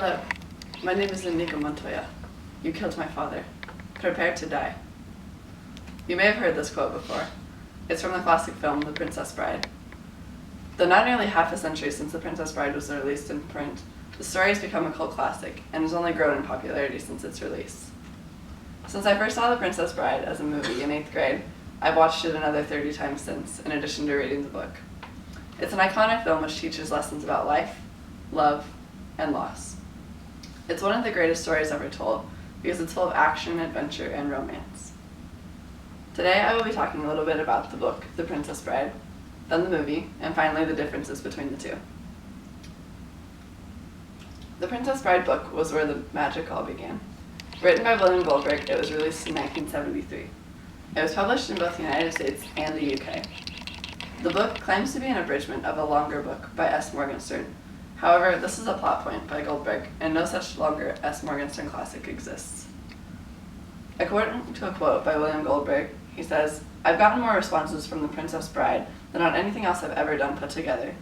Hello, my name is Inigo Montoya. You killed my father. Prepare to die. You may have heard this quote before. It's from the classic film The Princess Bride. Though not nearly half a century since The Princess Bride was released in print, the story has become a cult classic and has only grown in popularity since its release. Since I first saw The Princess Bride as a movie in 8th grade, I've watched it another 30 times since, in addition to reading the book. It's an iconic film which teaches lessons about life, love, and loss. It's one of the greatest stories ever told because it's full of action, adventure, and romance. Today I will be talking a little bit about the book, The Princess Bride, then the movie, and finally the differences between the two. The Princess Bride book was where the magic all began. Written by William Goldberg, it was released in 1973. It was published in both the United States and the UK. The book claims to be an abridgment of a longer book by S. Morgenstern. However, this is a plot point by Goldberg, and no such longer S. Morgenstern classic exists. According to a quote by William Goldberg, he says, "I've gotten more responses from The Princess Bride than on anything else I've ever done put together.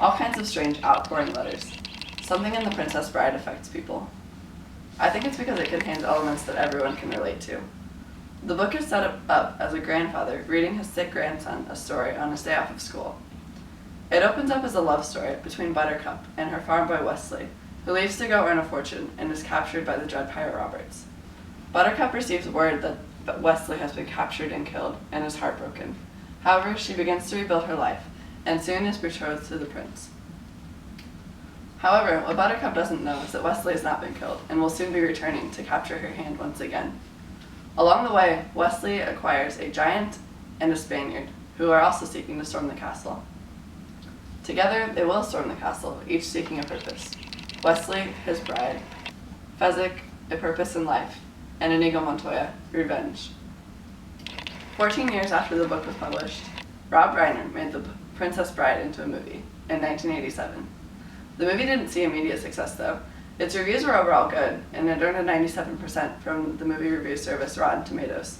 All kinds of strange outpouring letters. Something in The Princess Bride affects people. I think it's because it contains elements that everyone can relate to. The book is set up as a grandfather reading his sick grandson a story on his day off of school. It opens up as a love story between Buttercup and her farm boy Wesley, who leaves to go earn a fortune and is captured by the Dread Pirate Roberts. Buttercup receives word that Wesley has been captured and killed and is heartbroken. However, she begins to rebuild her life and soon is betrothed to the prince. However, what Buttercup doesn't know is that Wesley has not been killed and will soon be returning to capture her hand once again. Along the way, Wesley acquires a giant and a Spaniard, who are also seeking to storm the castle. Together, they will storm the castle, each seeking a purpose. Wesley, his bride; Fezzik, a purpose in life; and Inigo Montoya, revenge. 14 years after the book was published, Rob Reiner made The Princess Bride into a movie in 1987. The movie didn't see immediate success, though. Its reviews were overall good, and it earned a 97% from the movie review service Rotten Tomatoes.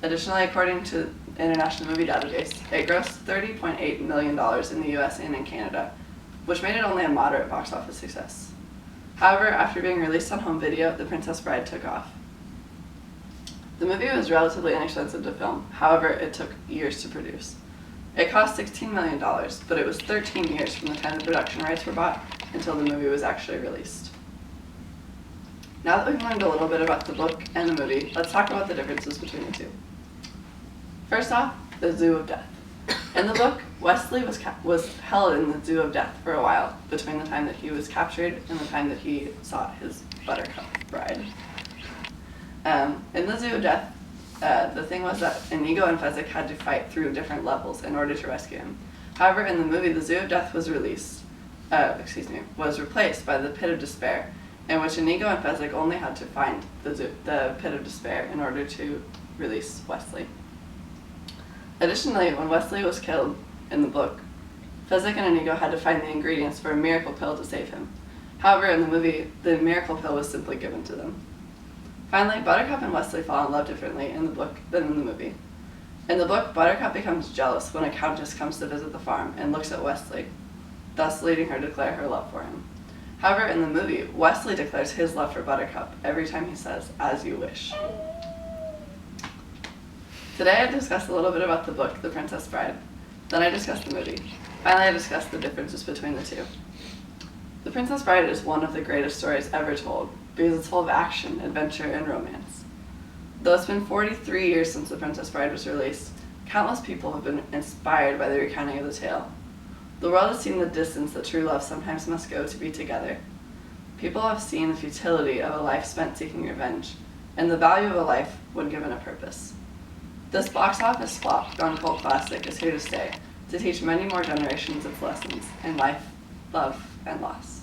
Additionally, according to the International Movie Database, it grossed $30.8 million in the US and in Canada, which made it only a moderate box office success. However, after being released on home video, The Princess Bride took off. The movie was relatively inexpensive to film, however, it took years to produce. It cost $16 million, but it was 13 years from the time the production rights were bought until the movie was actually released. Now that we've learned a little bit about the book and the movie, let's talk about the differences between the two. First off, the Zoo of Death. In the book, Wesley was held in the Zoo of Death for a while, between the time that he was captured and the time that he sought his Buttercup bride. In the Zoo of Death, the thing was that Inigo and Fezzik had to fight through different levels in order to rescue him. However, in the movie, the Zoo of Death was replaced by the Pit of Despair, in which Inigo and Fezzik only had to find the Pit of Despair in order to release Wesley. Additionally, when Wesley was killed in the book, Fezzik and Inigo had to find the ingredients for a miracle pill to save him. However, in the movie, the miracle pill was simply given to them. Finally, Buttercup and Wesley fall in love differently in the book than in the movie. In the book, Buttercup becomes jealous when a countess comes to visit the farm and looks at Wesley, thus leading her to declare her love for him. However, in the movie, Wesley declares his love for Buttercup every time he says, "As you wish." Today I discussed a little bit about the book, The Princess Bride. Then I discussed the movie. Finally, I discussed the differences between the two. The Princess Bride is one of the greatest stories ever told because it's full of action, adventure, and romance. Though it's been 43 years since The Princess Bride was released, countless people have been inspired by the recounting of the tale. The world has seen the distance that true love sometimes must go to be together. People have seen the futility of a life spent seeking revenge, and the value of a life when given a purpose. This box office flop gone cult classic is here to stay, to teach many more generations its lessons in life, love, and loss.